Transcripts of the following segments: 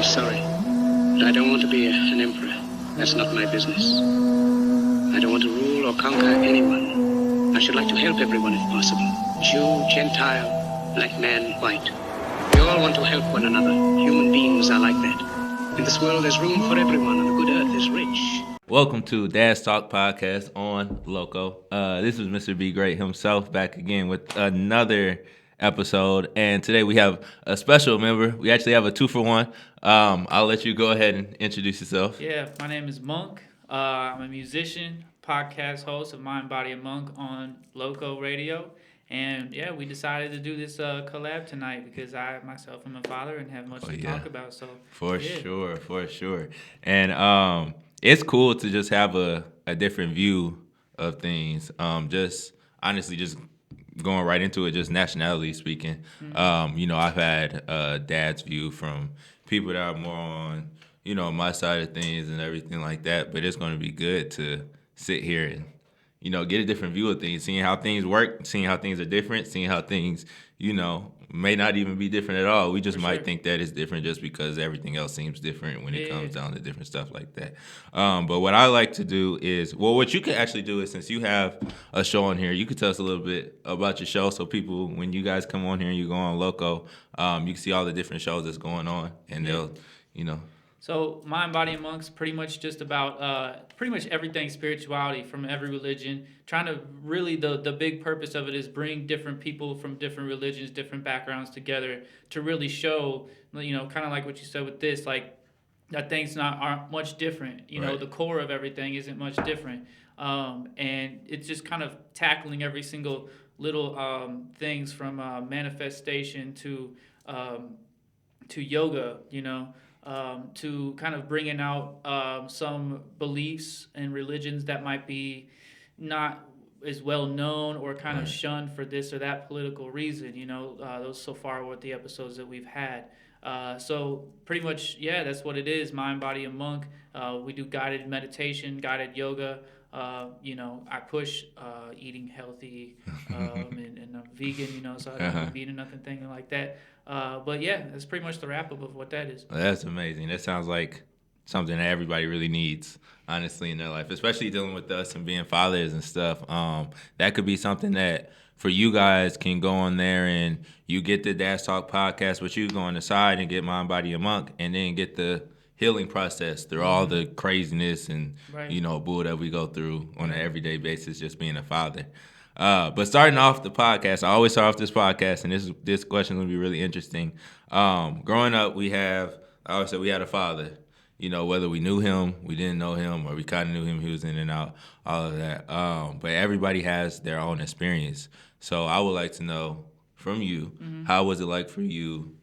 I'm sorry, but I don't want to be an emperor. That's not my business. I don't want to rule or conquer anyone. I should like to help everyone if possible. Jew, Gentile, black man, white. We all want to help one another. Human beings are like that. In this world, there's room for everyone, and the good earth is rich. Welcome to Dads Talk Podcast on LOCO. This is Mr. B Great himself back again with another episode. And today we have a special member. We actually have a 2-for-1. I'll let you go ahead and introduce yourself. Yeah, my name is Monkh. I'm a musician, podcast host of Mind, Body, and Monkh on LOCO Radio. And yeah, we decided to do this collab tonight because I myself am a father and have much to talk about. So For sure. And it's cool to just have a different view of things. Just honestly, just going right into it, just nationality speaking. Mm-hmm. I've had a dad's view from people that are more on, my side of things and everything like that. But it's going to be good to sit here and, get a different view of things, seeing how things work, seeing how things are different, seeing how things, may not even be different at all. We just might think that it's different just because everything else seems different when it comes down to different stuff like that. But what I like to do is, what you can actually do is, since you have a show on here, you could tell us a little bit about your show so people, when you guys come on here and you go on LOCO, you can see all the different shows that's going on, and they'll, So Mind, Body, and Monkh's pretty much just about pretty much everything spirituality from every religion. Trying to really, the big purpose of it is bring different people from different religions, different backgrounds together to really show, kind of like what you said with this, like that things aren't much different. Right. The core of everything isn't much different. And it's just kind of tackling every single little things from manifestation to yoga, to kind of bringing out some beliefs and religions that might be not as well known or kind of shunned for this or that political reason. Those so far were the episodes that we've had. So pretty much, that's what it is. Mind, Body, and Monkh. We do guided meditation, guided yoga. I push eating healthy and I'm vegan, so I don't eat nothing like that. But yeah, that's pretty much the wrap-up of what that is. Well, that's amazing. That sounds like something that everybody really needs, honestly, in their life, especially dealing with us and being fathers and stuff. That could be something that for you guys can go on there and you get the Dads Talk podcast, but you go on the side and get Mind, Body, and Monkh, and then get the healing process through all the craziness and, bull that we go through on an everyday basis, just being a father. But starting off the podcast, I always start off this podcast, and this question is going to be really interesting. Growing up, I always said we had a father. Whether we knew him, we didn't know him, or we kind of knew him, he was in and out, all of that. But everybody has their own experience. So I would like to know from you, how was it like for you,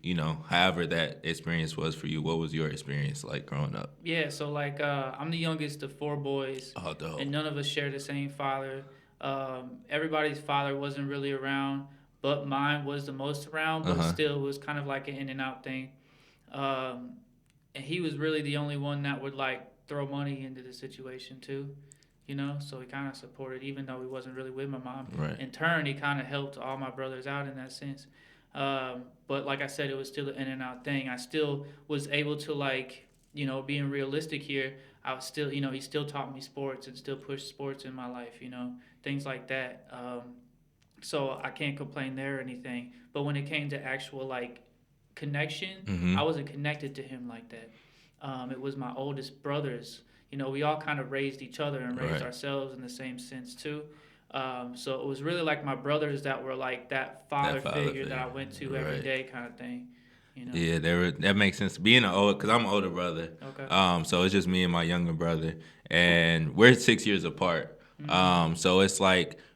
however that experience was for you? What was your experience like growing up? Yeah, so I'm the youngest of 4 boys, and none of us share the same father. Everybody's father wasn't really around, but mine was the most around, but still it was kind of like an in and out thing. And he was really the only one that would throw money into the situation too, so he kind of supported, even though he wasn't really with my mom. Right. In turn, he kind of helped all my brothers out in that sense. But like I said, it was still an in and out thing. I still was able to being realistic here, I was still, he still taught me sports and still pushed sports in my life, things like that. So I can't complain there or anything. But when it came to actual connection, I wasn't connected to him like that. It was my oldest brothers. We all kind of raised each other and raised ourselves in the same sense too. So it was really my brothers that were that father figure that I went to every day kind of thing. Yeah, that makes sense. Being because I'm an older brother. Okay. So it's just me and my younger brother, and we're 6 years apart. So it's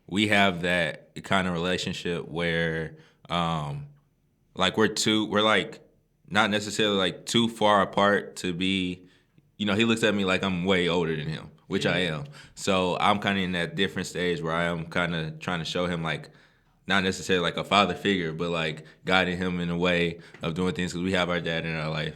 we have that kind of relationship where, we're not necessarily too far apart to be, he looks at me like I'm way older than him, which I am. So I'm kind of in that different stage where I am kind of trying to show him not necessarily a father figure, but guiding him in a way of doing things, because we have our dad in our life.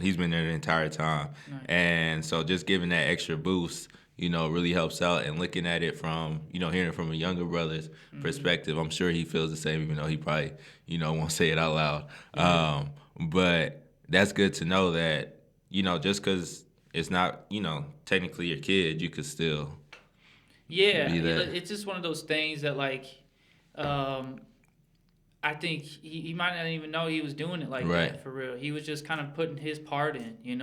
He's been there the entire time. Nice. And so just giving that extra boost, really helps out, and looking at it from, hearing it from a younger brother's perspective. I'm sure he feels the same, even though he probably, won't say it out loud. But that's good to know that, just because it's not, technically your kid, you could still Yeah, be that. it's just one of those things that like, um, I think he might not even know he was doing it like Right. that for real. He was just kind of putting his part in, and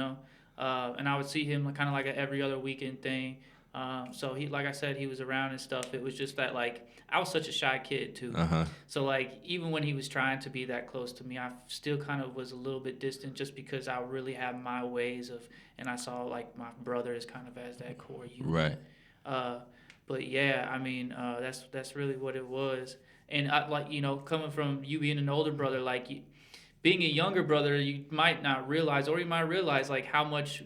I would see him kind of like a every other weekend thing. So he, like I said, he was around and stuff. It was just that like I was such a shy kid too. Uh-huh. So like even when he was trying to be that close to me, I still kind of was a little bit distant just because I really have my ways of, and I saw like my brother as kind of as that core unit. Right. But yeah, I mean that's really what it was. And I, like coming from you being an older brother, like being a younger brother, you might not realize, or you might realize like how much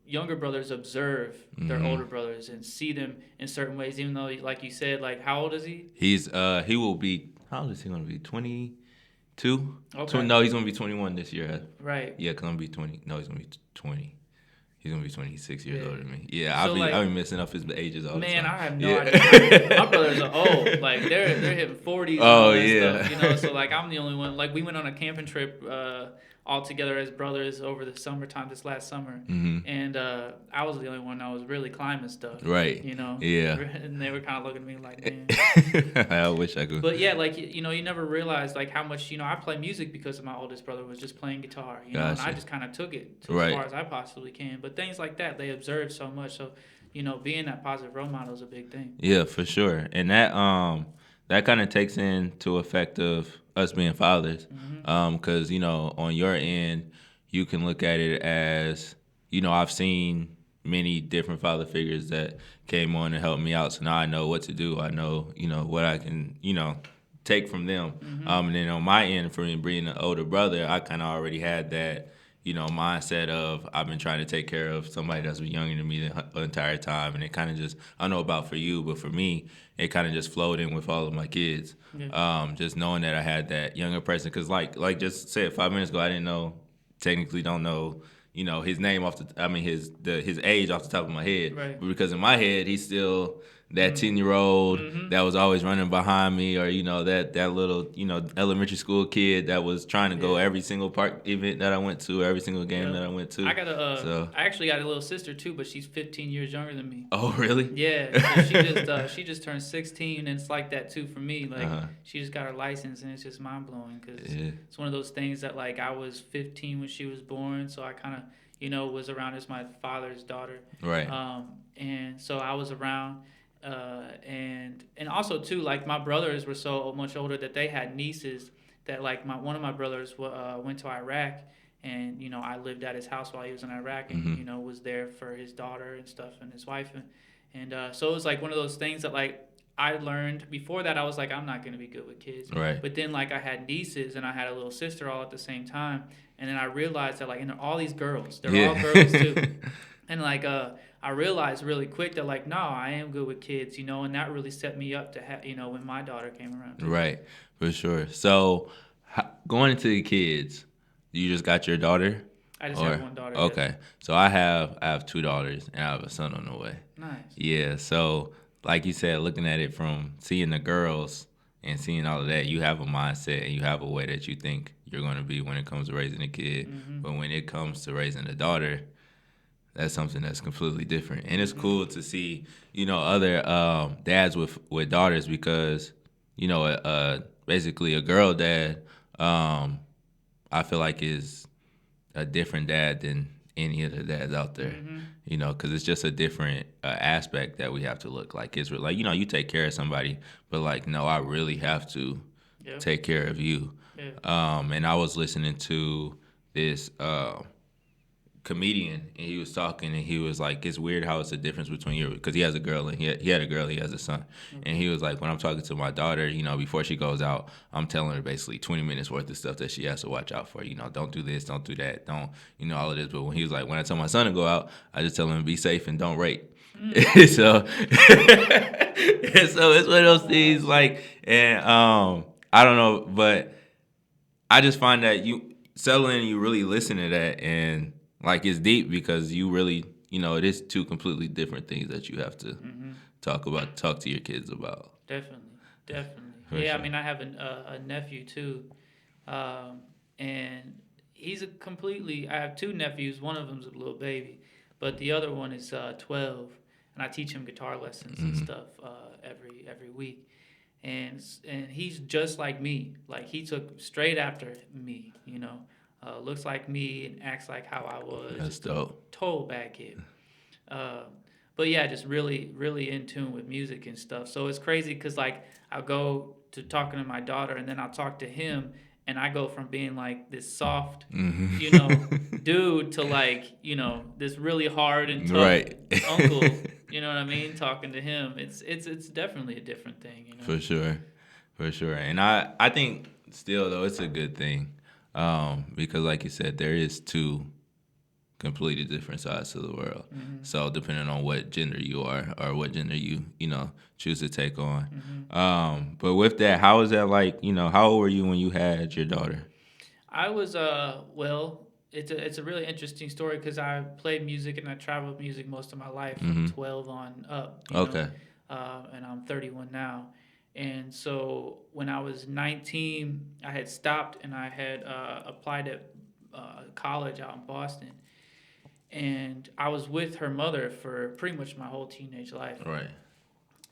younger brothers observe their older brothers and see them in certain ways. Even though, like you said, like how old is he? He will be, how old is he gonna be? 22? Okay. No, he's gonna be 21 this year. Right. Yeah, cause I'm gonna be 20. No, he's gonna be 20. He's gonna be 26 years older than me. Yeah, So, I'll be messing up his ages all the time. Man, I have no idea. My brothers are old. Like they're hitting 40s and all that stuff. So like I'm the only one. Like we went on a camping trip all together as brothers over the summertime this last summer, and I was the only one that was really climbing stuff. Right. Yeah. And they were kind of looking at me like, man. I wish I could. But yeah, like you never realize like how much I play music because of my oldest brother was just playing guitar. And I just kind of took it to as far as I possibly can. But things like that, they observe so much. So being that positive role model is a big thing. Yeah, for sure. And that kind of takes into effect of us being fathers, because on your end, you can look at it as I've seen many different father figures that came on and helped me out, so now I know what to do. I know what I can take from them. And then on my end, for being an older brother, I kind of already had that mindset of I've been trying to take care of somebody that's been younger than me the entire time, and it kind of just, I don't know about for you, but for me, it kind of just flowed in with all of my kids. Yeah. Just knowing that I had that younger person, because like just said 5 minutes ago, I don't know his name his age off the top of my head, right. But because in my head he's still that 10-year-old that was always running behind me, or that little elementary school kid that was trying to go every single park event that I went to, every single game that I went to. I actually got a little sister too, but she's 15 years younger than me. Oh, really? Yeah, so she just turned 16, and it's like that too for me. Like she just got her license, and it's just mind blowing because it's one of those things that like I was 15 when she was born, so I kind of was around as my father's daughter. Right. And so I was around. And also too, like my brothers were so much older that they had nieces that like one of my brothers went to Iraq, and I lived at his house while he was in Iraq, and was there for his daughter and stuff and his wife, and so it was like one of those things that like I learned. Before that I was like, I'm not gonna be good with kids, right? But then like I had nieces and I had a little sister all at the same time, and then I realized that like all these girls, they're all girls too. And like I realized really quick that like, no, I am good with kids, and that really set me up to when my daughter came around. Right, for sure. So going into the kids, you just got your daughter? I just have one daughter. Okay, yes. So I have 2 daughters and I have a son on the way. Nice. Yeah, so like you said, looking at it from seeing the girls and seeing all of that, you have a mindset and you have a way that you think you're going to be when it comes to raising a kid. But when it comes to raising a daughter, that's something that's completely different. And it's cool to see, other dads with daughters, because, basically a girl dad, I feel like is a different dad than any of the dads out there, because it's just a different aspect that we have to look like. It's like, you take care of somebody, but like, no, I really have to take care of you. Yeah. And I was listening to this comedian, and he was talking, and he was like, it's weird how it's a difference between you, because he has a girl, and he had a girl, he has a son. And he was like, when I'm talking to my daughter, before she goes out, I'm telling her basically 20 minutes worth of stuff that she has to watch out for. Don't do this, don't do that, don't, all of this. But when he was like, when I tell my son to go out, I just tell him be safe and don't rape. So it's one of those things, like, and I don't know, but I just find that you settle in and you really listen to that, and like it's deep, because you really, it is 2 completely different things that you have to talk to your kids about. Definitely. For Yeah, sure. I mean, I have a nephew too, and he's a completely. I have two nephews. One of them's a little baby, but the other one is 12, and I teach him guitar lessons and stuff every week. And he's just like me. Like he took straight after me. Looks like me and acts like how I was. That's Just dope. a total bad kid. Uh, but yeah, just really, really in tune with music and stuff. So it's crazy because like I'll go to talking to my daughter and then I'll talk to him and I go from being like this soft, dude to like, this really hard and tough Right. uncle. You know what I mean? Talking to him, it's definitely a different thing. For sure. For sure. And I think still though it's a good thing. Because like you said, there is two completely different sides to the world. Mm-hmm. So depending on what gender you are or what gender you choose to take on. Mm-hmm. But with that, how was that like? How old were you when you had your daughter? I was well. It's a really interesting story because I played music and I traveled with music most of my life from 12 on up. Okay. And I'm 31 now. And so when I was 19, I had stopped and I had applied at college out in Boston. And I was with her mother for pretty much my whole teenage life. Right.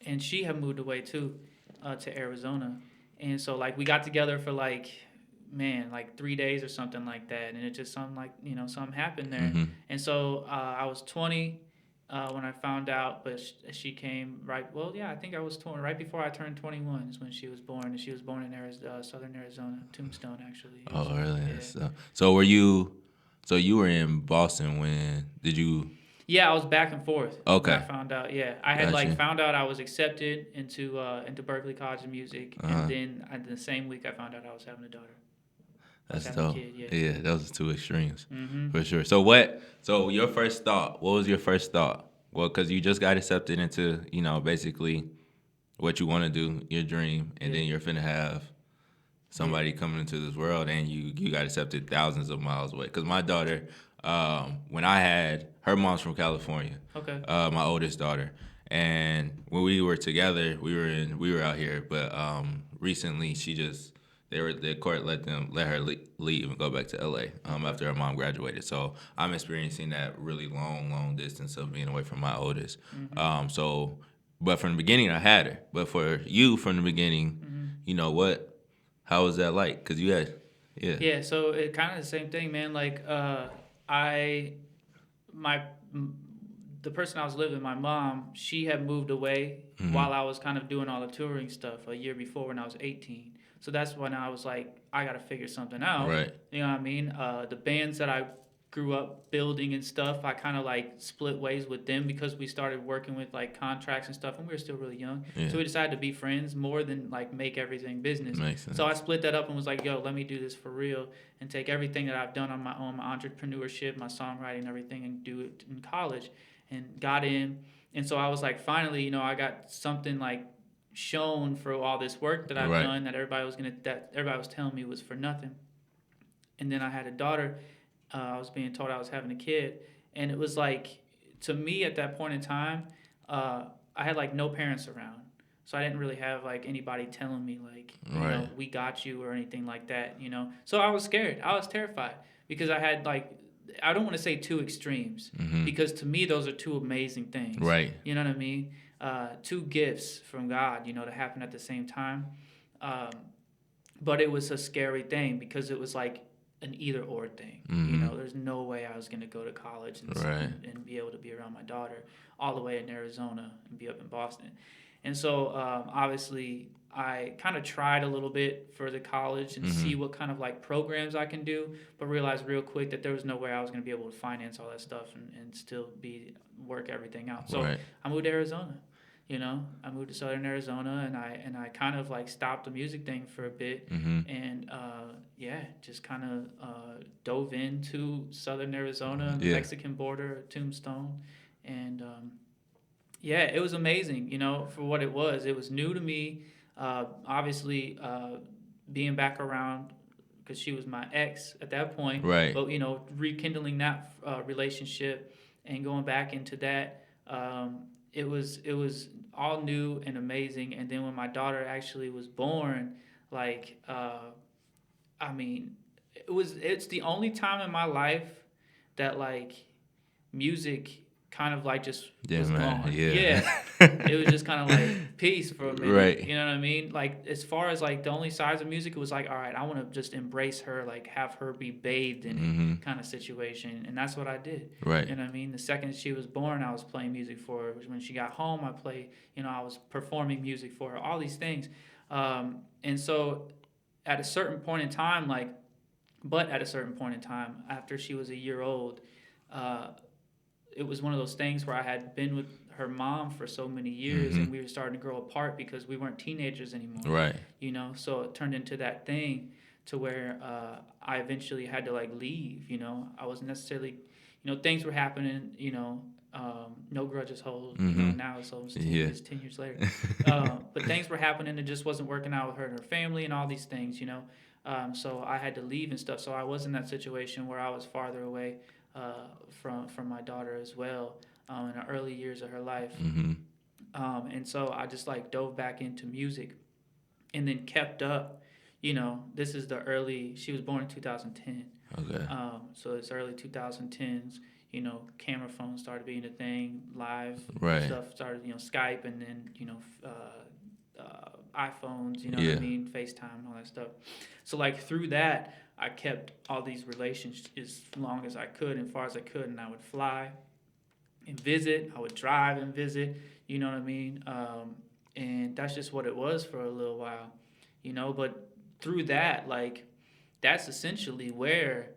And she had moved away too to Arizona. And so like we got together for like 3 days or something like that, and it just something happened there. Mm-hmm. And so I was 20 when I found out, but she came right. Well, yeah, I think I was 20 right before I turned 21 is when she was born, and she was born in Arizona, southern Arizona, Tombstone actually. Oh, really? Yeah. So were you? So you were in Boston when did you? Yeah, I was back and forth. Okay. When I found out. Yeah, I had Gotcha. found out I was accepted into Berklee College of Music, and then the same week I found out I was having a daughter. That's dope. Kid, yeah, those are two extremes Mm-hmm. for sure. So your first thought? What was your first thought? Well, because you just got accepted into basically what you want to do, your dream, and then you're finna have somebody coming into this world, and you got accepted thousands of miles away. Because my daughter, when I had her mom's from California. Okay. My oldest daughter, and when we were together, we were out here, but recently the court let her leave and go back to LA after her mom graduated. So I'm experiencing that really long distance of being away from my oldest. Mm-hmm. But from the beginning I had her. But for you from the beginning, how was that like? Because you had, Yeah, so it kind of the same thing, man. Like the person I was living, my mom, she had moved away while I was kind of doing all the touring stuff a year before when I was 18. So that's when I was like, I got to figure something out. Right. You know what I mean? The bands that I grew up building and stuff, I kind of like split ways with them because we started working with like contracts and stuff, and we were still really young. Yeah. So we decided to be friends more than like make everything business. Makes sense. So I split that up and was like, yo, let me do this for real and take everything that I've done on my own, my entrepreneurship, my songwriting, everything, and do it in college. And got in. And so I was like, finally, I got something like shown for all this work that I've done that everybody was telling me was for nothing. And then I had a daughter. I was being told I was having a kid, and it was like, to me at that point in time, I had like no parents around, so I didn't really have like anybody telling me like, we got you or anything like that, So I was scared. I was terrified because I had like, I don't want to say two extremes because to me those are two amazing things. Right. You know what I mean? Two gifts from God, to happen at the same time. But it was a scary thing because it was like an either or thing. There's no way I was going to go to college and be able to be around my daughter all the way in Arizona and be up in Boston. And so obviously I kind of tried a little bit for the college and see what kind of like programs I can do, but realized real quick that there was no way I was going to be able to finance all that stuff and still work everything out. So I moved to Arizona. I moved to southern Arizona and I kind of like stopped the music thing for a bit and just kind of dove into southern Arizona, the Mexican border, Tombstone, and it was amazing, for what it was. It was new to me. Obviously, being back around because she was my ex at that point. Right. But rekindling that relationship and going back into that, it was all new and amazing. And then when my daughter actually was born, like, it's the only time in my life that like music kind of like just Yeah, was man. gone. Yeah. It was just kind of like peace for a minute. Right. You know what I mean? Like as far as like the only sides of music, it was like, all right, I want to just embrace her, like have her be bathed in it kind of situation. And that's what I did. Right. You know what I mean? The second she was born, I was playing music for her. When she got home, I was performing music for her, all these things. And so at a certain point in time, at a certain point in time, after she was a year old, uh, it was one of those things where I had been with her mom for so many years and we were starting to grow apart because we weren't teenagers anymore. Right. You know, so it turned into that thing to where I eventually had to like leave, you know. I wasn't necessarily, you know, things were happening, you know, no grudges hold, you know, now it's almost 10 years later. But things were happening, it just wasn't working out with her and her family and all these things, you know. So I had to leave and stuff. So I was in that situation where I was farther away from my daughter as well in the early years of her life. And so I just like dove back into music and then kept up. You know, she was born in 2010. Okay. So it's early 2010s. You know, camera phones started being a thing, live stuff started, you know, Skype and then, you know, iPhones, you know what I mean, FaceTime and all that stuff. So like through that, I kept all these relations as long as I could and far as I could, and I would fly and visit. I would drive and visit. You know what I mean? And that's just what it was for a little while, you know. But through that, like, that's essentially where,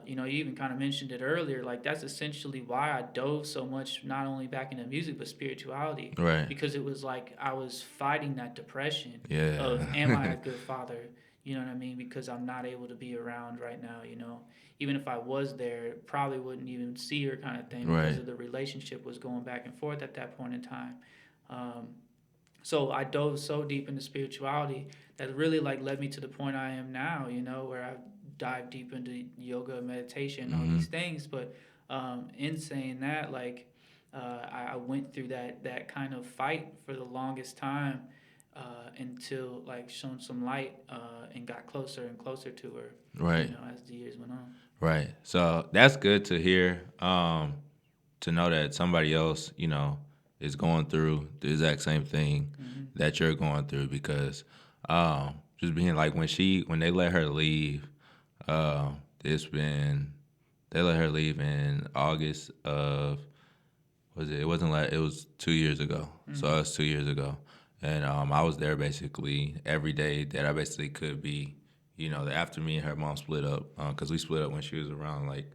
you know, you even kind of mentioned it earlier. Like, that's essentially why I dove so much, not only back into music but spirituality. Right. Because it was like I was fighting that depression Yeah. of, am I a good father? You know what I mean? Because I'm not able to be around right now, you know. Even if I was there, probably wouldn't even see her kind of thing because of the relationship was going back and forth at that point in time. So I dove so deep into spirituality that really like led me to the point I am now, you know, where I've dived deep into yoga, meditation, all these things. But in saying that, like I went through that kind of fight for the longest time. Until like shone some light and got closer and closer to her, right, you know, as the years went on. Right. So that's good to hear. To know that somebody else, you know, is going through the exact same thing that you're going through, because just being like when they let her leave, they let her leave in August of, it was 2 years ago. So it was 2 years ago. And I was there basically every day that I basically could be, you know, after me and her mom split up, because we split up when she was around like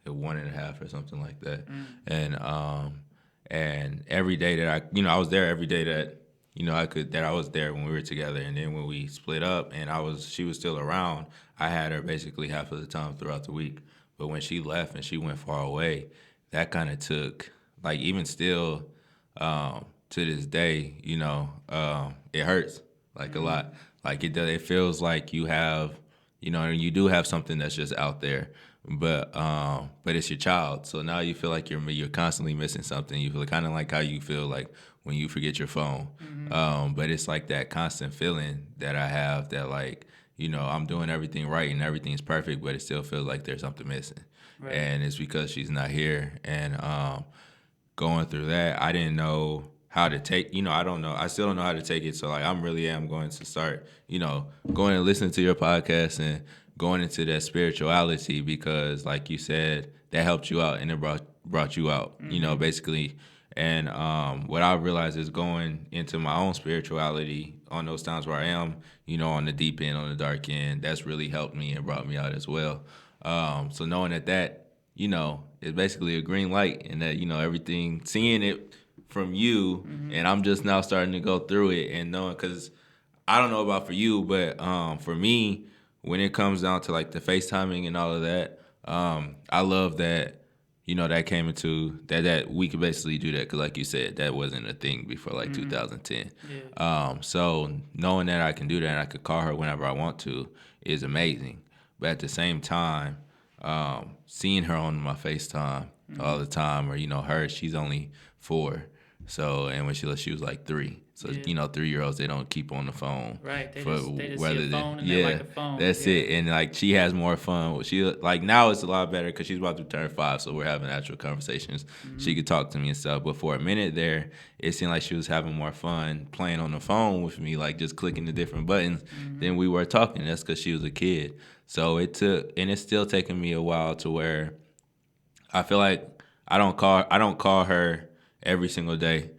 1.5 or something like that. And every day that I was there every day that, you know, I was there when we were together. And then when we split up and she was still around, I had her basically half of the time throughout the week. But when she left and she went far away, that kind of took, like, even still, to this day, you know, it hurts like a lot. Like it feels like you have, you know, you do have something that's just out there, but it's your child. So now you feel like you're constantly missing something. You feel kind of like how you feel like when you forget your phone. But it's like that constant feeling that I have that, like, you know, I'm doing everything right and everything's perfect, but it still feels like there's something missing. Right. And it's because she's not here. And going through that, I didn't know how to take, you know, I still don't know how to take it. So like, I'm going to start, you know, going and listening to your podcast and going into that spirituality, because like you said, that helped you out and it brought you out, you know, basically. And what I realized is going into my own spirituality on those times where I am, you know, on the deep end, on the dark end, that's really helped me and brought me out as well. So knowing that, you know, is basically a green light, and that, you know, everything, seeing it from you, and I'm just now starting to go through it and knowing, because I don't know about for you, but for me, when it comes down to like the FaceTiming and all of that, I love that, you know, that came into that we could basically do that, because like you said, that wasn't a thing before like 2010. Yeah. So knowing that I can do that and I could call her whenever I want to is amazing. But at the same time, seeing her on my FaceTime all the time, or, you know, she's only 4. So, and when she was like 3. So, Yeah. 3-year-olds, they don't keep on the phone. Right. They For just see whether a phone and they yeah, like a phone. that's Yeah. it. And like she has more fun. She like now it's a lot better because she's about to turn 5, so we're having actual conversations. She could talk to me and stuff. But for a minute there, it seemed like she was having more fun playing on the phone with me, like just clicking the different buttons than we were talking. That's because she was a kid. So it took, and it's still taking me a while to where I feel like I don't call her every single day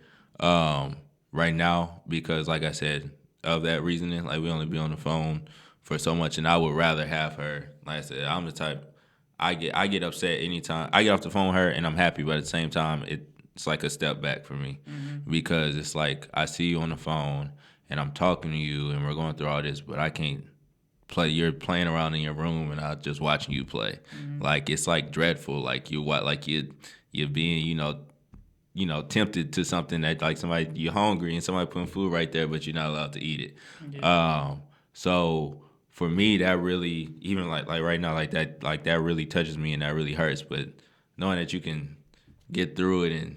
right now because, like I said, of that reasoning, like we only be on the phone for so much, and I would rather have her. Like I said, I'm the type I get upset anytime I get off the phone with her, and I'm happy, but at the same time, it's like a step back for me because it's like I see you on the phone and I'm talking to you and we're going through all this, but I can't play. You're playing around in your room and I'm just watching you play. Like it's like dreadful. Like you're being tempted to something that like somebody you're hungry and somebody putting food right there, but you're not allowed to eat it. Yeah. So for me, that really even like right now like that really touches me and that really hurts. But knowing that you can get through it and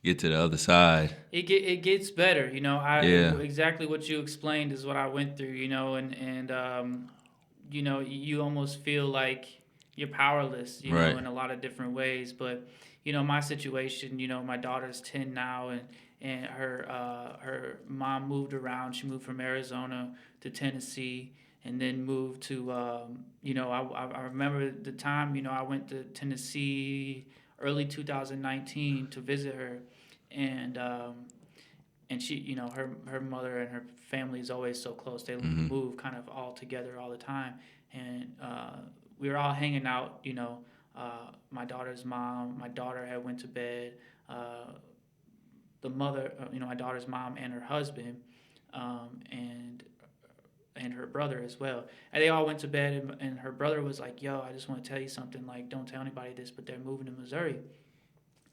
get to the other side, It gets better, yeah, exactly what you explained is what I went through, and you almost feel like you're powerless, right, in a lot of different ways. But my situation, my daughter's 10 now, and her mom moved around. She moved from Arizona to Tennessee, and then moved to I remember the time I went to Tennessee early 2019 to visit her, and she, her mother and her family is always so close. They move kind of all together all the time, and we were all hanging out. My daughter's mom, my daughter had went to bed. The mother, my daughter's mom and her husband, and her brother as well. And they all went to bed, and her brother was like, "Yo, I just want to tell you something. Like, don't tell anybody this, but they're moving to Missouri."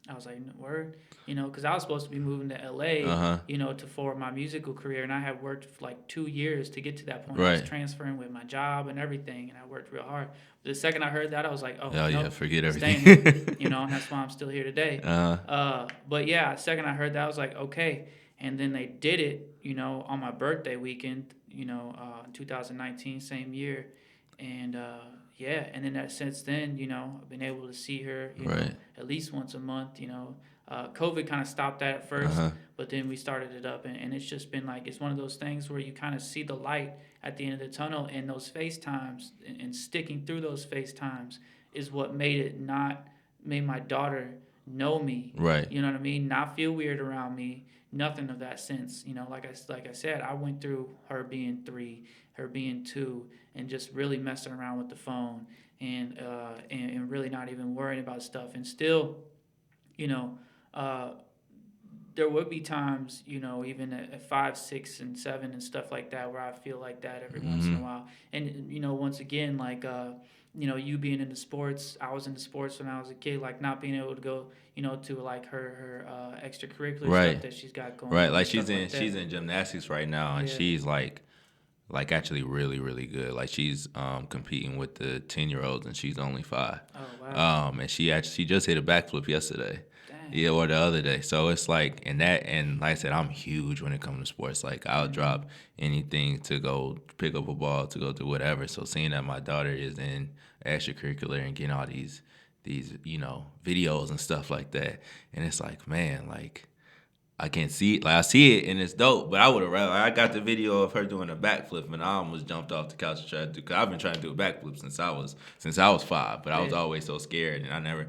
I was like, word, because I was supposed to be moving to LA, to forward my musical career, and I had worked for like 2 years to get to that point. I was transferring with my job and everything, and I worked real hard. But the second I heard that, I was like, oh no, yeah, forget everything. staying, and that's why I'm still here today. But yeah, the second I heard that, I was like, okay. And then they did it, on my birthday weekend, 2019, same year, and yeah, and then since then, I've been able to see her, at least once a month. COVID kind of stopped that at first, but then we started it up, and it's just been like, it's one of those things where you kind of see the light at the end of the tunnel, and those FaceTimes and sticking through those FaceTimes is what made my daughter know me. Right. You know what I mean? Not feel weird around me. Nothing of that sense. Like I said, I went through her being 3, her being 2, and just really messing around with the phone and really not even worrying about stuff. And still, there would be times, even at 5, 6, and 7 and stuff like that, where I feel like that every once in a while. And once again, like you being into sports, I was into sports when I was a kid, like not being able to go, to like her extracurricular stuff that she's got going. Right, on like she's in gymnastics right now, and she's like actually really really good. Like she's competing with the 10-year-olds, and she's only 5. Oh wow. And she just hit a backflip yesterday. Dang. Yeah, or the other day. So it's like, and like I said, I'm huge when it comes to sports. Like I'll drop anything to go pick up a ball, to go do whatever. So seeing that my daughter is in extracurricular and getting all these videos and stuff like that, and it's like, man, like I can't see it. Like I see it and it's dope, but I would have rather. I got the video of her doing a backflip, and I almost jumped off the couch to try to do. Cause I've been trying to do a backflip since I was 5, but I was always so scared, and I was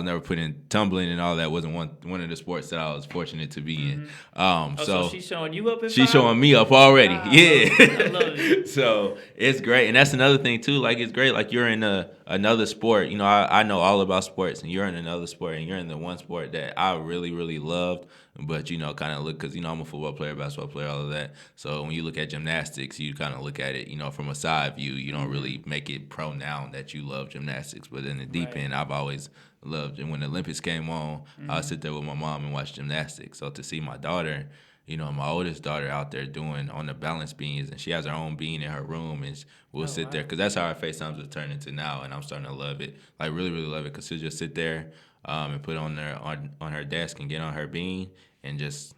never put in tumbling and all that. Wasn't one of the sports that I was fortunate to be in. So she's showing you up. She's showing me up already. Yeah. I love it. So it's great, and that's another thing too. Like it's great. Like you're in another sport. I know all about sports, and you're in another sport, and you're in the one sport that I really really loved. But kind of look, because I'm a football player, basketball player, all of that. So when you look at gymnastics, you kind of look at it, from a side view. You don't really make it pronoun that you love gymnastics. But in the deep end, I've always loved. And when the Olympics came on, I would sit there with my mom and watch gymnastics. So to see my daughter, my oldest daughter out there doing on the balance beams, and she has her own beam in her room, and we'll sit there, because that's how our FaceTimes have turned into now, and I'm starting to love it, like really really love it, because she'll just sit there and put on her desk and get on her beam and just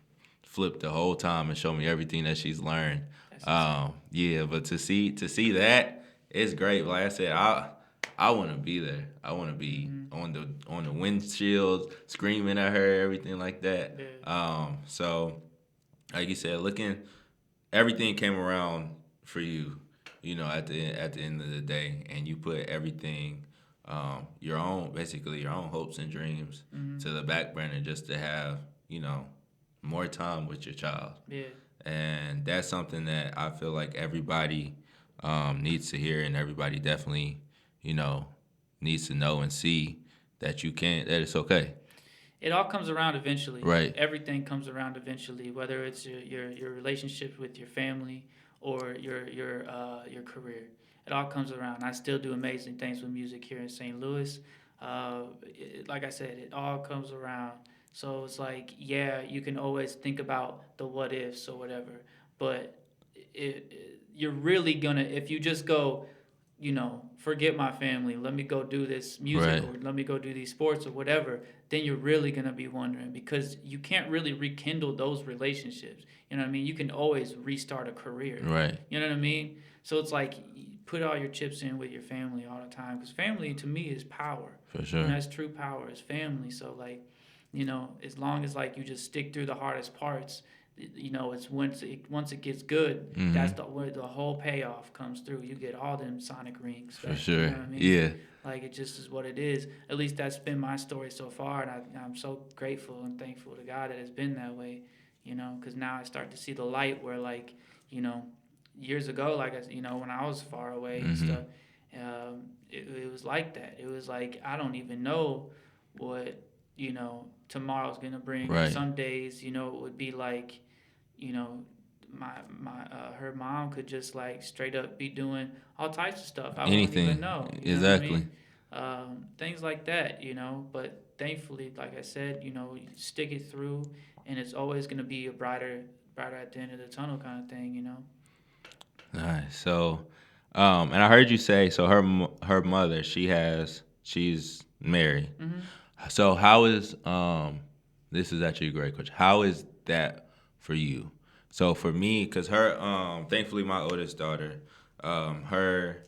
flipped the whole time and showed me everything that she's learned. That's insane. Yeah, but to see that, it's great. Like I said, I want to be there. I want to be on the windshield, screaming at her, everything like that. Yeah. So like you said, everything came around for you, at the end of the day, and you put everything, basically your own hopes and dreams to the back burner just to have, more time with your child. Yeah. And that's something that I feel like everybody needs to hear, and everybody definitely, needs to know and see that that it's okay. It all comes around eventually. Right. Everything comes around eventually, whether it's your relationships with your family or your career. It all comes around. I still do amazing things with music here in St. Louis. Like I said, it all comes around. So it's like, yeah, you can always think about the what ifs or whatever, but you're really gonna, if you just go, forget my family, let me go do this music, Right. or let me go do these sports or whatever, then you're really going to be wondering, because you can't really rekindle those relationships. You know what I mean? You can always restart a career. Right. You know what I mean? So it's like, put all your chips in with your family all the time, because family to me is power. For sure. And that's true power, is family. So like, as long as like you just stick through the hardest parts, it's once it gets good, that's where the whole payoff comes through. You get all them Sonic rings. For sure. You know what I mean? Yeah. Like, it just is what it is. At least that's been my story so far, and I'm so grateful and thankful to God that it's been that way. Because now I start to see the light where, like, years ago, like, when I was far away and stuff, it was like that. It was like, I don't even know what tomorrow's gonna bring. Right. Some days, it would be like, her mom could just like straight up be doing all types of stuff. I wouldn't even know. Exactly. What I mean? Things like that, But thankfully, like I said, you stick it through, and it's always gonna be a brighter at the end of the tunnel kind of thing, Nice. So, and I heard you say, so her mother, she's married. Mm-hmm. So how is this is actually a great question. How is that for you? So for me, because thankfully my oldest daughter, her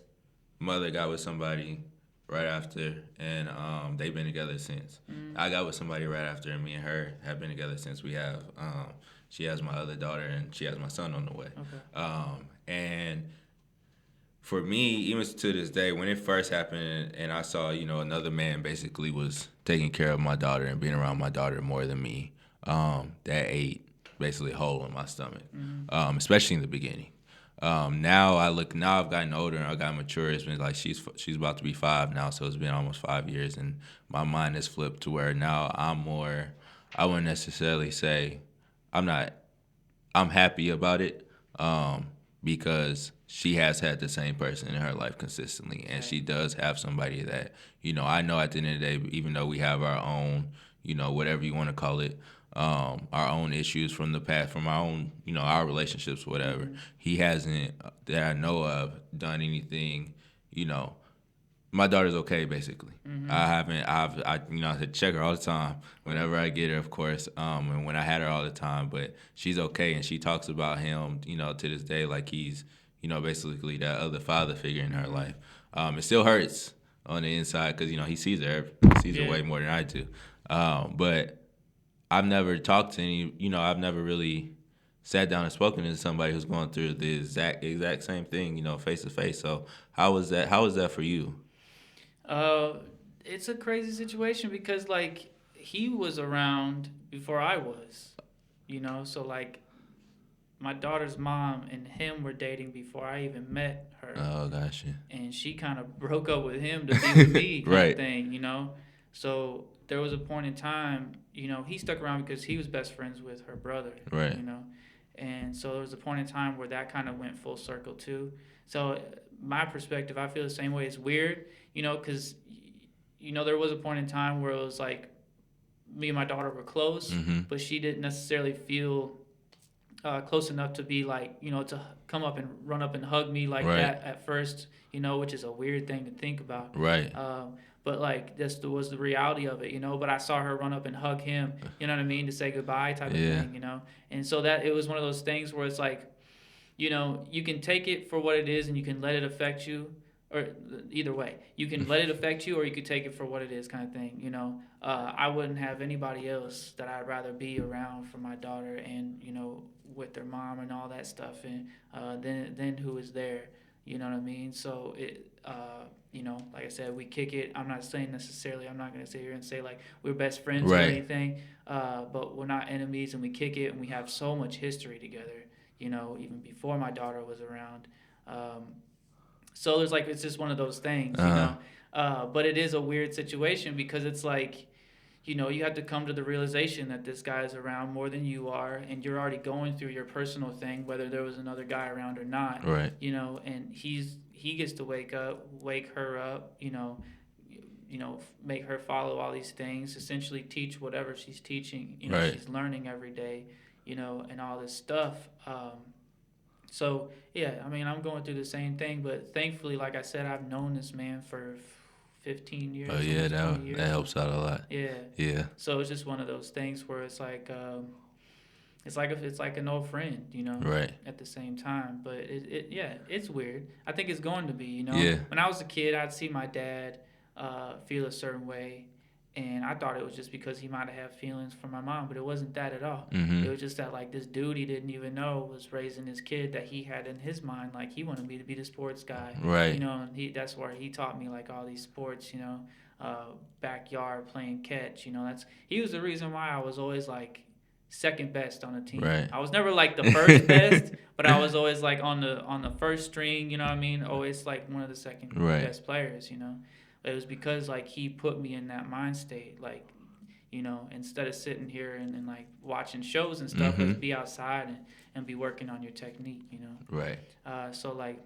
mother got with somebody right after, and they've been together since. I got with somebody right after, and me and her have been together since. She has my other daughter, and she has my son on the way. Okay. And for me, even to this day, when it first happened, and I saw, another man basically was taking care of my daughter and being around my daughter more than me, that ate basically a hole in my stomach, especially in the beginning. Now I've gotten older and I got mature. It's been like she's about to be 5 now, so it's been almost 5 years, and my mind has flipped to where now I wouldn't necessarily say I'm happy about it, because she has had the same person in her life consistently, and she does have somebody that, I know at the end of the day, even though we have our own, whatever you want to call it, our own issues from the past, from our own, our relationships, whatever. He hasn't, that I know of, done anything, my daughter's okay, basically. I had to check her all the time whenever I get her, of course, and when I had her all the time, but she's okay, and she talks about him, to this day, like he's, basically that other father figure in her life. It still hurts on the inside because, he sees her way more than I do. But I've never talked to I've never really sat down and spoken to somebody who's going through the exact same thing, face to face. So how was that for you? It's a crazy situation because, like, he was around before I was, so, like, my daughter's mom and him were dating before I even met her. Oh, gotcha. And she kind of broke up with him to be with me, right. Thing, So there was a point in time, he stuck around because he was best friends with her brother, right. And so there was a point in time where that kind of went full circle too. So my perspective, I feel the same way. It's weird, because, there was a point in time where it was like me and my daughter were close, but she didn't necessarily feel close enough to be like, to come up and run up and hug me like that at first, which is a weird thing to think about. Right. But like this was the reality of it, you know. But I saw her run up and hug him, you know what I mean, to say goodbye type of thing, you know. And so that it was one of those things where it's like, you know, you can take it for what it is and you can let it affect you, or either way, you can let it affect you or you could take it for what it is, kind of thing, you know. I wouldn't have anybody else that I'd rather be around for my daughter and, you know, with their mom and all that stuff, and then who is there, you know what I mean. So it you know, like I said, we kick it. I'm not saying necessarily, I'm not going to sit here and say like we're best friends or anything, but we're not enemies, and we kick it, and we have so much history together, you know, even before my daughter was around. So it's like, it's just one of those things, you know. But it is a weird situation because it's like, you know, you have to come to the realization that this guy is around more than you are, and you're already going through your personal thing, whether there was another guy around or not. Right. You know, and he gets to wake her up, you know, make her follow all these things, essentially teach whatever she's teaching, you know, she's learning every day, you know, and all this stuff. So yeah, I mean, I'm going through the same thing, but thankfully, like I said, I've known this man for 15 years. Oh yeah, that helps out a lot. Yeah. So it's just one of those things where it's like it's like an old friend, you know. Right. At the same time, but it's weird. I think it's going to be, you know. Yeah. When I was a kid, I'd see my dad feel a certain way. And I thought it was just because he might have had feelings for my mom, but it wasn't that at all. Mm-hmm. It was just that, like, this dude he didn't even know was raising his kid that he had in his mind, like, he wanted me to be the sports guy. Right. You know, and that's where he taught me, like, all these sports, you know, backyard playing catch, you know. He was the reason why I was always, like, second best on a team. Right. I was never, like, the first best, but I was always, like, on the first string, you know what I mean? Always, like, one of the second best players, you know. It was because, like, he put me in that mind state, like, you know, instead of sitting here and like, watching shows and stuff, let's be outside and be working on your technique, you know. Right. So, like,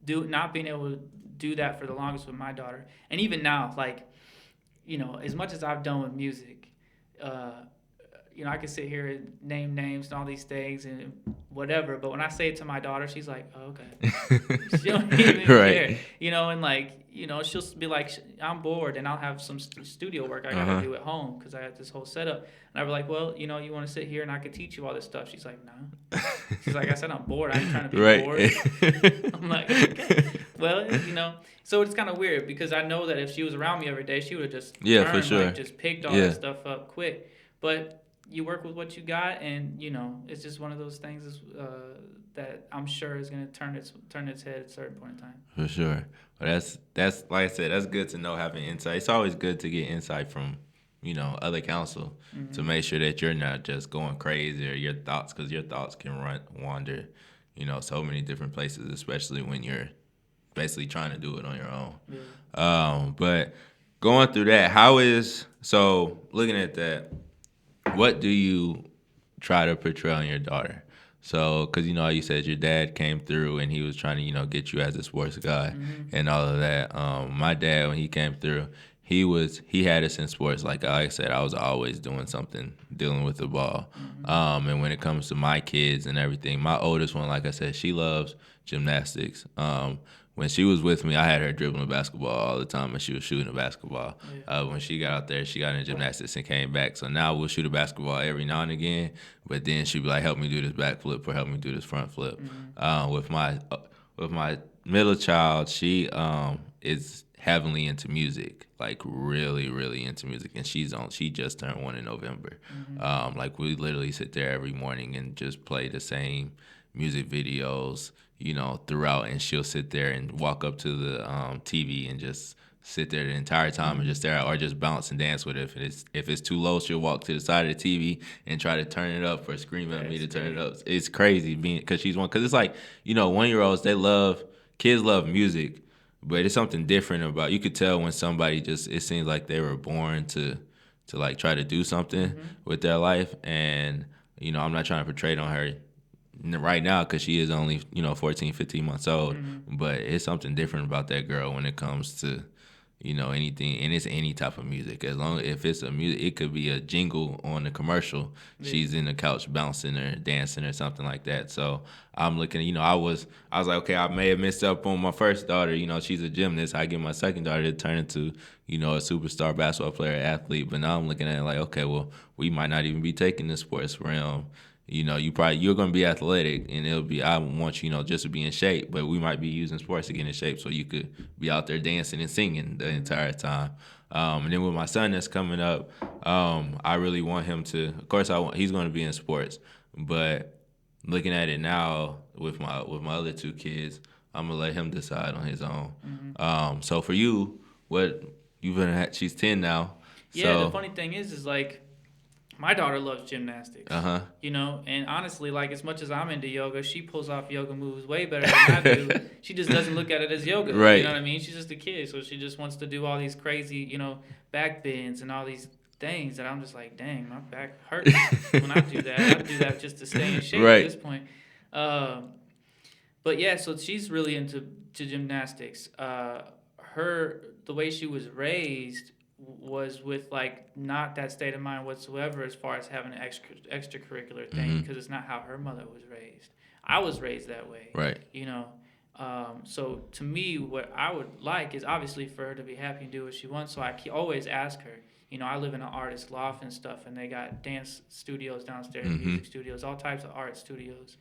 not being able to do that for the longest with my daughter. And even now, like, you know, as much as I've done with music, you know, I could sit here and name names and all these things and whatever, but when I say it to my daughter, she's like, oh, okay. She don't even care, you know, and like, you know, she'll be like, I'm bored, and I'll have some studio work I gotta do at home because I have this whole setup. And I'll be like, well, you know, you want to sit here and I could teach you all this stuff? She's like, no. She's like, I said I'm bored. I ain't trying to be bored. I'm like, okay. Well, you know, so it's kind of weird because I know that if she was around me every day, she would have just for sure. like, just picked all that stuff up quick. But you work with what you got, and, you know, it's just one of those things that I'm sure is going to turn its head at a certain point in time. For sure. But that's like I said, that's good to know, having insight. It's always good to get insight from, you know, other counsel to make sure that you're not just going crazy, or your thoughts, because your thoughts can wander, you know, so many different places, especially when you're basically trying to do it on your own. Yeah. But going through that, looking at that, what do you try to portray on your daughter? So, because, you know, you said your dad came through and he was trying to, you know, get you as a sports guy and all of that. My dad, when he came through, he had us in sports. Like I said, I was always doing something, dealing with the ball. And when it comes to my kids and everything, my oldest one, like I said, she loves gymnastics. When she was with me, I had her dribbling a basketball all the time, and she was shooting a basketball. When she got out there, she got in gymnastics and came back. So now we'll shoot a basketball every now and again, but then she'd be like, help me do this back flip or help me do this front flip. With my middle child, she is heavily into music, like really, really into music, and she just turned 1 in November. Like, we literally sit there every morning and just play the same music videos, you know, throughout, and she'll sit there and walk up to the TV and just sit there the entire time and just stare, or just bounce and dance with it. If it's too low, she'll walk to the side of the TV and try to turn it up, or scream at me to turn it up. It's crazy because it's like, you know, 1-year-olds, kids love music, but it's something different about, you could tell when somebody it seems like they were born to like try to do something with their life. And, you know, I'm not trying to portray it on her right now because she is only, you know, 14, 15 months old, but it's something different about that girl when it comes to, anything, and it's any type of music. As long if it's a music, it could be a jingle on the commercial. Yeah. She's in the couch bouncing or dancing or something like that. So I'm looking, I was like, okay, I may have missed up on my first daughter. She's a gymnast. I get my second daughter to turn into, a superstar basketball player, athlete. But now I'm looking at it like, okay, well, we might not even be taking the sports realm. You're going to be athletic, and I want you, just to be in shape, but we might be using sports to get in shape so you could be out there dancing and singing the entire time. And then with my son that's coming up, I really want him to, of course, he's going to be in sports, but looking at it now with my other two kids, I'm going to let him decide on his own. Mm-hmm. So for you, she's 10 now. Yeah, so, the funny thing is like, my daughter loves gymnastics, and honestly, like, as much as I'm into yoga, she pulls off yoga moves way better than I do. She just doesn't look at it as yoga, right? You know what I mean? She's just a kid, so she just wants to do all these crazy, back bends and all these things that I'm just like, dang, my back hurts when I do that. I do that just to stay in shape at this point. But yeah, so she's really into gymnastics. The way she was raised was with like not that state of mind whatsoever as far as having an extracurricular thing, because it's not how her mother was raised. I was raised that way, right? So to me, what I would like is obviously for her to be happy and do what she wants. So I always ask her. I live in an artist loft and stuff, and they got dance studios downstairs, music studios, all types of art studios.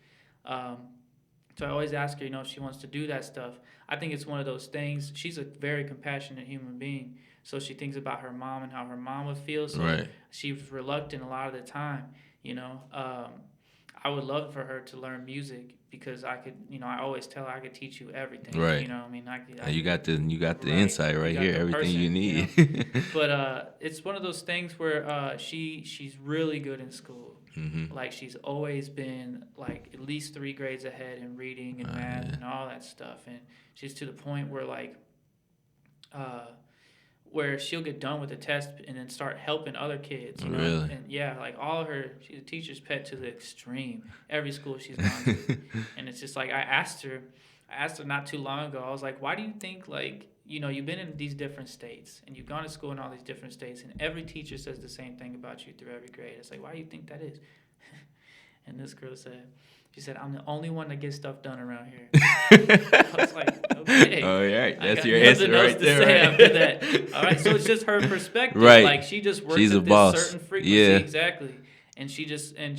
So I always ask her, if she wants to do that stuff. I think it's one of those things. She's a very compassionate human being. So she thinks about her mom and how her mom would feel. So she's reluctant a lot of the time, I would love for her to learn music because I could, I always tell her I could teach you everything. Right. You got the insight right here, everything person, you need. But it's one of those things where she's really good in school. Mm-hmm. Like, she's always been like at least 3 grades ahead in reading and math and all that stuff. And she's to the point where where she'll get done with the test and then start helping other kids. Really? And yeah, like she's a teacher's pet to the extreme. Every school she's gone to. And it's just like, I asked her not too long ago, I was like, why do you think, like, you've been in these different states and you've gone to school in all these different states and every teacher says the same thing about you through every grade. It's like, why do you think that is? And this girl said, I'm the only one that gets stuff done around here. I was like, okay. Oh, yeah. That's your answer right there. Right? After that. All right. So it's just her perspective. Right. Like, she just works She's at a this boss. certain frequency. Yeah. Exactly. And she just, and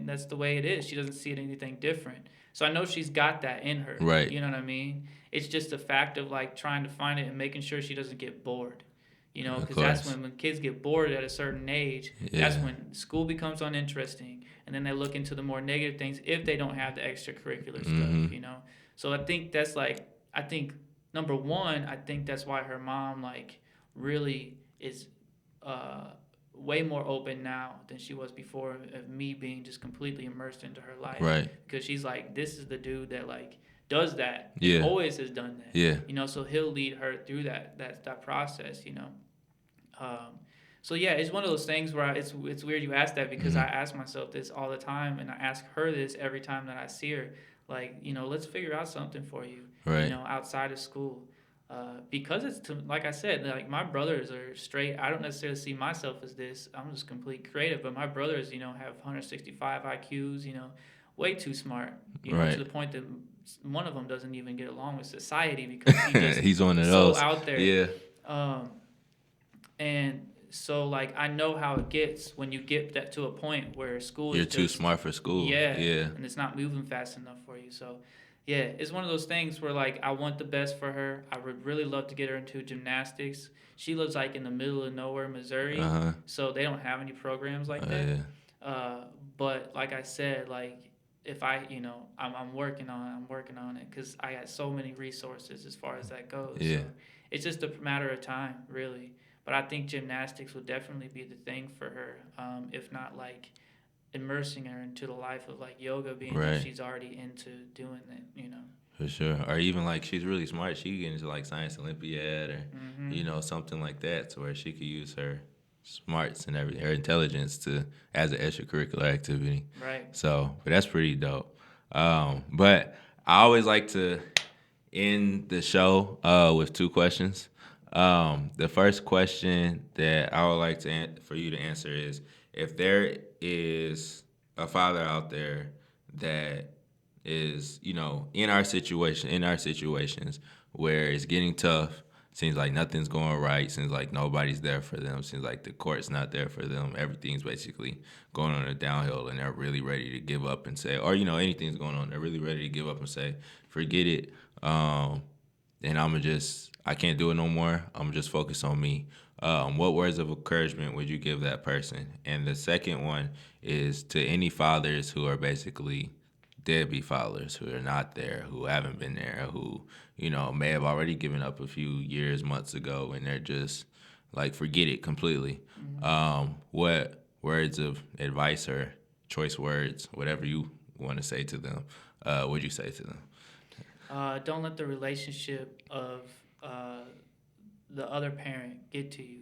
that's the way it is. She doesn't see it anything different. So I know she's got that in her. Right. You know what I mean? It's just a fact of like trying to find it and making sure she doesn't get bored. Because that's when kids get bored at a certain age, that's when school becomes uninteresting. And then they look into the more negative things if they don't have the extracurricular stuff, So I think that's number one, I think that's why her mom like really is way more open now than she was before of me being just completely immersed into her life. Right. Because she's like, this is the dude that like does that. Yeah. Always has done that. Yeah. So he'll lead her through that process, So yeah, it's one of those things where it's weird you ask that because I ask myself this all the time, and I ask her this every time that I see her. Like, let's figure out something for you, right. Outside of school, because it's like I said, like my brothers are straight. I don't necessarily see myself as this. I'm just complete creative, but my brothers, have 165 IQs, way too smart, right. to the point that one of them doesn't even get along with society because he's on it so out there. Yeah. And so, like, I know how it gets when you get that to a point where school You're too smart for school. Yeah. Yeah. And it's not moving fast enough for you. So, yeah, it's one of those things where, like, I want the best for her. I would really love to get her into gymnastics. She lives, like, in the middle of nowhere, Missouri. So they don't have any programs like that. Yeah. But, like I said, like, if I, I'm working on it because I got so many resources as far as that goes. Yeah. So it's just a matter of time, really. But I think gymnastics would definitely be the thing for her, if not like immersing her into the life of like yoga, being that she's already into doing it, For sure. Or even like she's really smart. She get into like Science Olympiad or, something like that to where she could use her smarts and her intelligence as an extracurricular activity. Right. So, but that's pretty dope. But I always like to end the show with 2 questions. The first question that I would like for you to answer is, if there is a father out there that is, in our situation, in our situations where it's getting tough, seems like nothing's going right, seems like nobody's there for them, seems like the court's not there for them, everything's basically going on a downhill, and they're really ready to give up and say, or anything's going on, they're really ready to give up and say, forget it. And I can't do it no more. I'm just focused on me. What words of encouragement would you give that person? And the second one is to any fathers who are basically deadbeat fathers, who are not there, who haven't been there, who, may have already given up a few years, months ago, and they're just like, forget it completely. What words of advice or choice words, whatever you want to say to them, would you say to them? Don't let the relationship of the other parent get to you.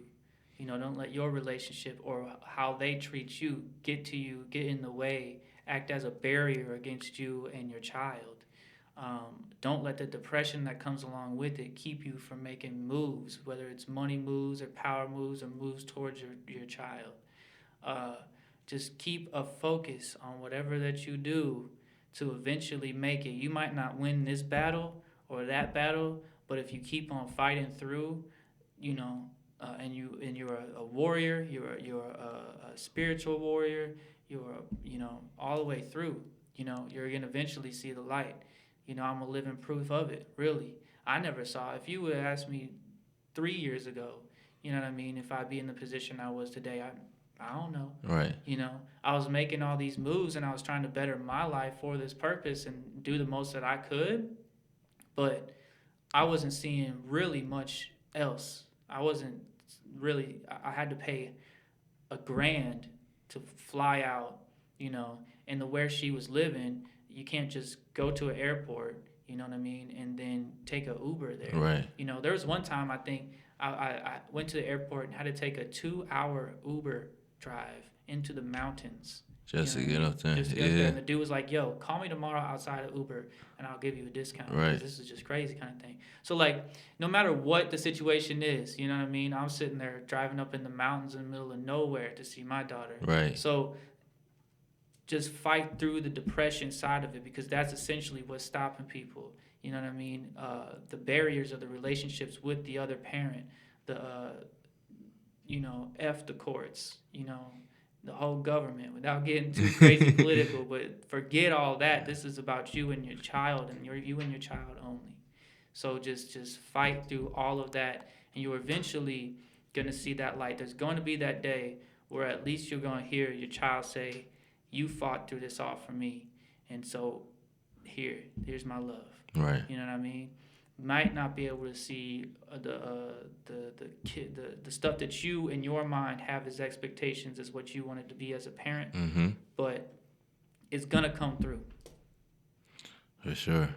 Don't let your relationship or how they treat you get to you, get in the way, act as a barrier against you and your child. Don't let the depression that comes along with it keep you from making moves, whether it's money moves or power moves or moves towards your child. Uh, just keep a focus on whatever that you do to eventually make it. You might not win this battle or that battle, but if you keep on fighting through, and you're a warrior, you're a spiritual warrior, you're all the way through. You're gonna eventually see the light. I'm a living proof of it. Really, I never saw. If you would have asked me 3 years ago, you know what I mean, if I'd be in the position I was today, I don't know. Right. I was making all these moves and I was trying to better my life for this purpose and do the most that I could, but I wasn't seeing really much else. I wasn't really. I had to pay $1,000 to fly out, and the where she was living, you can't just go to an airport, you know what I mean, and then take a Uber there. Right. There was one time I think I went to the airport and had to take a 2-hour Uber drive into the mountains. Just to get up there. Just to get up there. And the dude was like, yo, call me tomorrow outside of Uber and I'll give you a discount. Right. This is just crazy kind of thing. So, no matter what the situation is, you know what I mean? I'm sitting there driving up in the mountains in the middle of nowhere to see my daughter. Right. So, just fight through the depression side of it, because that's essentially what's stopping people. You know what I mean? The barriers of the relationships with the other parent, F the courts, the whole government, without getting too crazy political, but forget all that. This is about you and your child, and you and your child only. So just fight through all of that, and you're eventually going to see that light. There's going to be that day where at least you're going to hear your child say, you fought through this all for me, and so here's my love. Right. You know what I mean? Might not be able to see the stuff that you in your mind have as expectations as what you wanted to be as a parent, but it's gonna come through. For sure,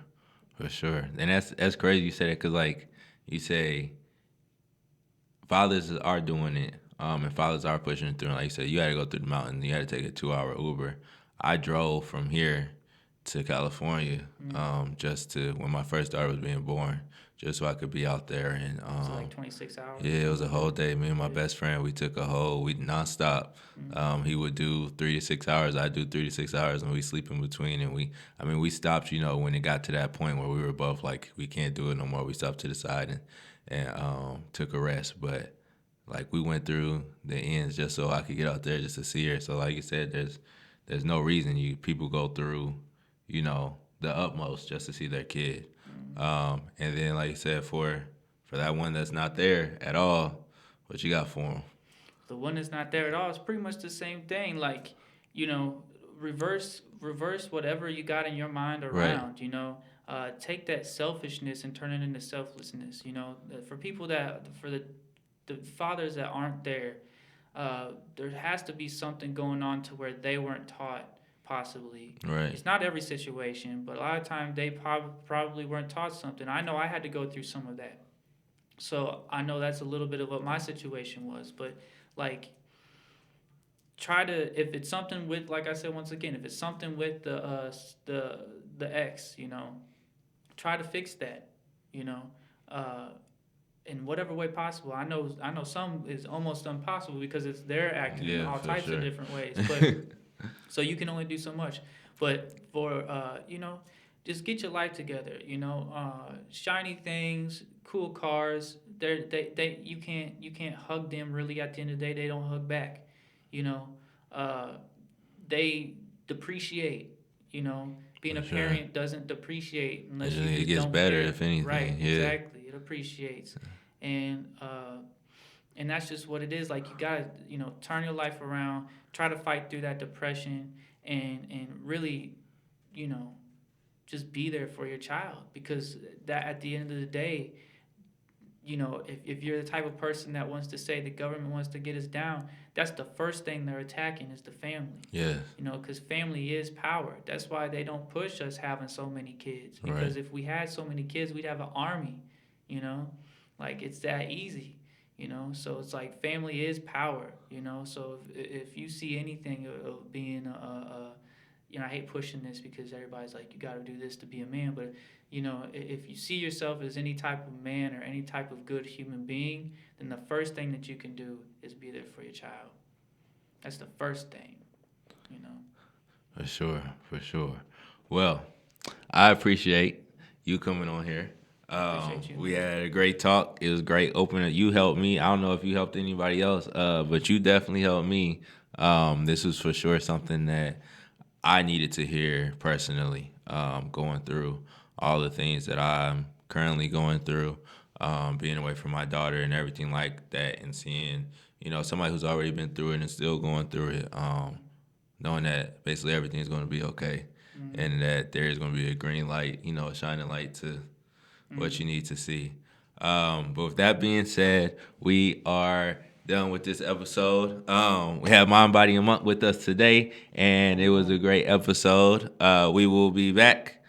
and that's crazy you said it, because you say fathers are doing it, and fathers are pushing it through. And like you said, you had to go through the mountain, you had to take a 2-hour Uber. I drove from here to California, just to when my first daughter was being born, just so I could be out there. And so 26 hours. Yeah, it was a whole day. Me and my best friend, we took we nonstop. He would do 3 to 6 hours. I do 3 to 6 hours, and we sleep in between. And we stopped. When it got to that point where we were both like, we can't do it no more. We stopped to the side and took a rest. But we went through the ends just so I could get out there just to see her. So like you said, there's no reason people go through the utmost just to see their kid. And then, like you said, for that one that's not there at all, what you got for him? The one that's not there at all is pretty much the same thing. Reverse whatever you got in your mind around, right. Take that selfishness and turn it into selflessness. For people for the fathers that aren't there, there has to be something going on to where they weren't taught. Possibly. Right. It's not every situation, but a lot of times they probably weren't taught something. I know I had to go through some of that. So I know that's a little bit of what my situation was. But, try to, if it's something with, like I said, once again, if it's something with the ex, try to fix that, in whatever way possible. I know some is almost impossible because they're acting in all types of different ways. But so you can only do so much. But for just get your life together. Shiny things, cool cars. You can't hug them really. At the end of the day, they don't hug back. You know, they depreciate. Being a parent doesn't depreciate unless you it gets don't better care. if anything. Right, yeah. exactly. It appreciates, and that's just what it is. Like, you gotta turn your life around, try to fight through that depression, and really just be there for your child, because that at the end of the day, if you're the type of person that wants to say the government wants to get us down, that's the first thing they're attacking is the family. Yeah. Because family is power. That's why they don't push us having so many kids. Because if we had so many kids, we'd have an army. Like, it's that easy. So it's like family is power. So if you see anything of being I hate pushing this because everybody's like, you got to do this to be a man, but if you see yourself as any type of man or any type of good human being, then the first thing that you can do is be there for your child. That's the first thing. For sure. Well, I appreciate you coming on here. We had a great talk. It was great opening. You helped me. I don't know if you helped anybody else, but you definitely helped me. This was for sure something that I needed to hear personally, going through all the things that I'm currently going through, being away from my daughter and everything like that, and seeing, somebody who's already been through it and still going through it, knowing that basically everything's going to be okay, and that there is going to be a green light, a shining light to what you need to see. But with that being said, we are done with this episode. We have Mind, Body, and Monkh with us today, and it was a great episode. We will be back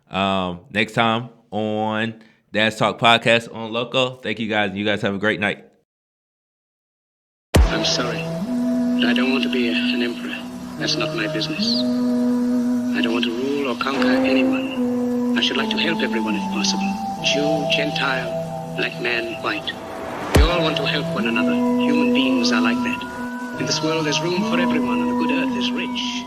next time on Dads Talk Podcast on LOCO. Thank you guys. You guys have a great night. I'm sorry, but I don't want to be an emperor. That's not my business. I don't want to rule or conquer anyone. I should like to help everyone if possible. Jew, Gentile, black man, white. We all want to help one another. Human beings are like that. In this world, there's room for everyone, and the good earth is rich.